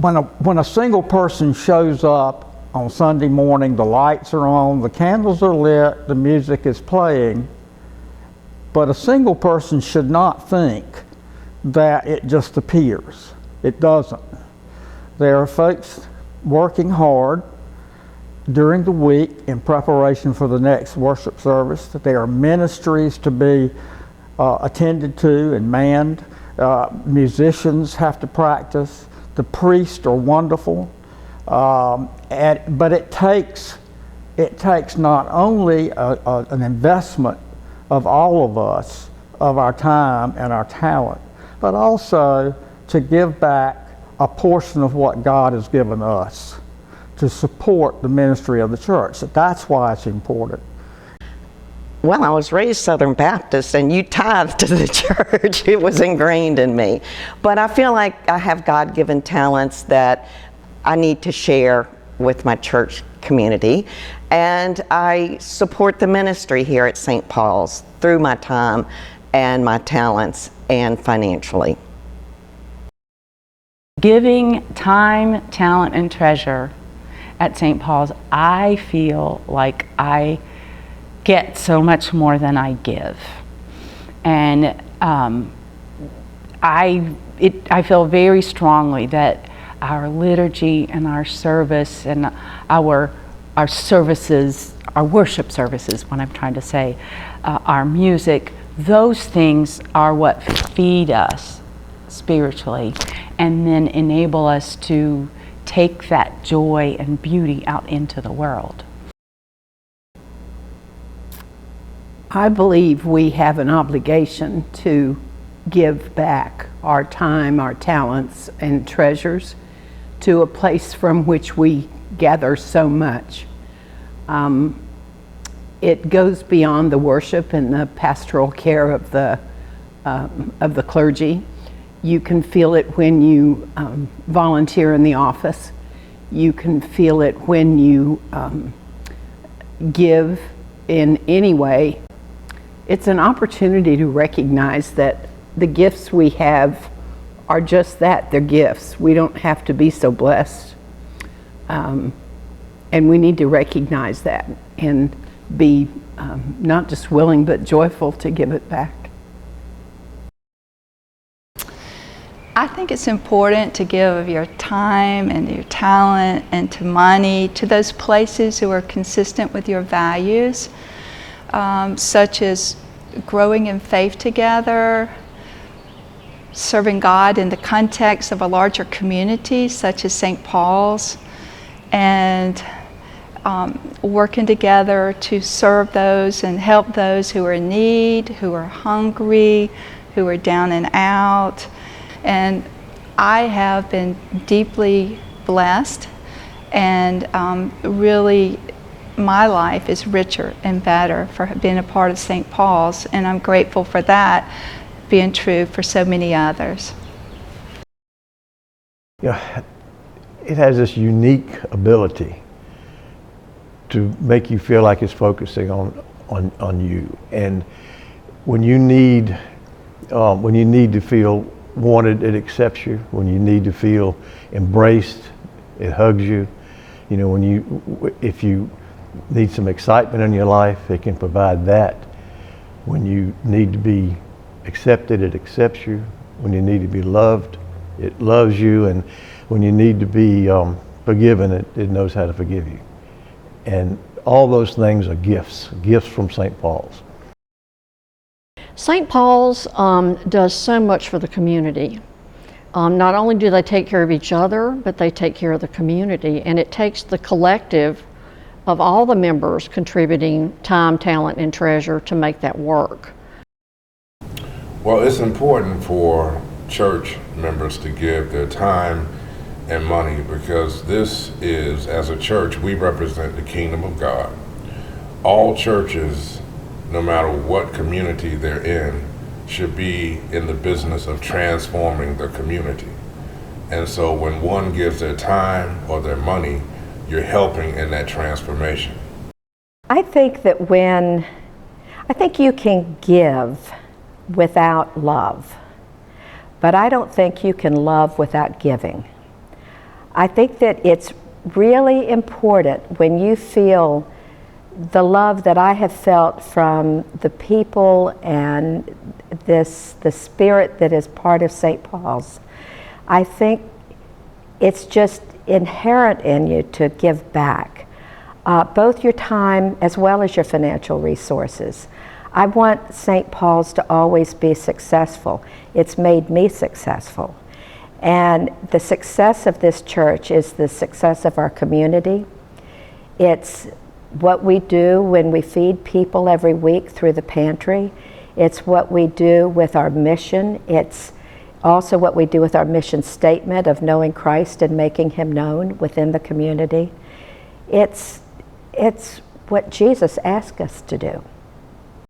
When a single person shows up on Sunday morning, the lights are on, the candles are lit, the music is playing, but a single person should not think that it just appears. It doesn't. There are folks working hard during the week in preparation for the next worship service. There are ministries to be attended to and manned. Musicians have to practice. The priests are wonderful. But it takes not only an investment of all of us, of our time and our talent, but also to give back a portion of what God has given us to support the ministry of the church. That's why it's important. Well, I was raised Southern Baptist, and you tithe to the church. It was ingrained in me. But I feel like I have God-given talents that I need to share with my church community. And I support the ministry here at St. Paul's through my time and my talents and financially. Giving time, talent, and treasure at St. Paul's, I feel like I get so much more than I give. And I feel very strongly that our liturgy and our service and our services, our worship services, what I'm trying to say, our music, those things are what feed us spiritually and then enable us to take that joy and beauty out into the world. I believe we have an obligation to give back our time, our talents, and treasures to a place from which we gather so much. It goes beyond the worship and the pastoral care of the clergy. You can feel it when you volunteer in the office. You can feel it when you give in any way. It's an opportunity to recognize that the gifts we have are just that, they're gifts. We don't have to be so blessed. And we need to recognize that and be not just willing but joyful to give it back. I think it's important to give of your time and your talent and to money to those places who are consistent with your values, such as growing in faith together, serving God in the context of a larger community such as St. Paul's, and working together to serve those and help those who are in need, who are hungry, who are down and out. And I have been deeply blessed, and really my life is richer and better for being a part of St. Paul's, and I'm grateful for that being true for so many others. Yeah, it has this unique ability to make you feel like it's focusing on you, and when you need to feel wanted, it accepts you. When you need to feel embraced, it hugs you. You know, if you need some excitement in your life, it can provide that. When you need to be accepted, it accepts you. When you need to be loved, it loves you. And when you need to be forgiven, it knows how to forgive you. And all those things are gifts from St. Paul's. St. Paul's does so much for the community. Not only do they take care of each other, but they take care of the community, and it takes the collective of all the members contributing time, talent, and treasure to make that work. Well, it's important for church members to give their time and money, because this is, as a church, we represent the kingdom of God. All churches, no matter what community they're in, should be in the business of transforming the community. And so when one gives their time or their money, you're helping in that transformation. I think you can give without love, but I don't think you can love without giving. I think that it's really important when you feel the love that I have felt from the people and the spirit that is part of St. Paul's. I think it's just inherent in you to give back, both your time as well as your financial resources. I want St. Paul's to always be successful. It's made me successful. And the success of this church is the success of our community. It's what we do when we feed people every week through the pantry. It's what we do with our mission. It's also what we do with our mission statement of knowing Christ and making him known within the community. It's what Jesus asked us to do.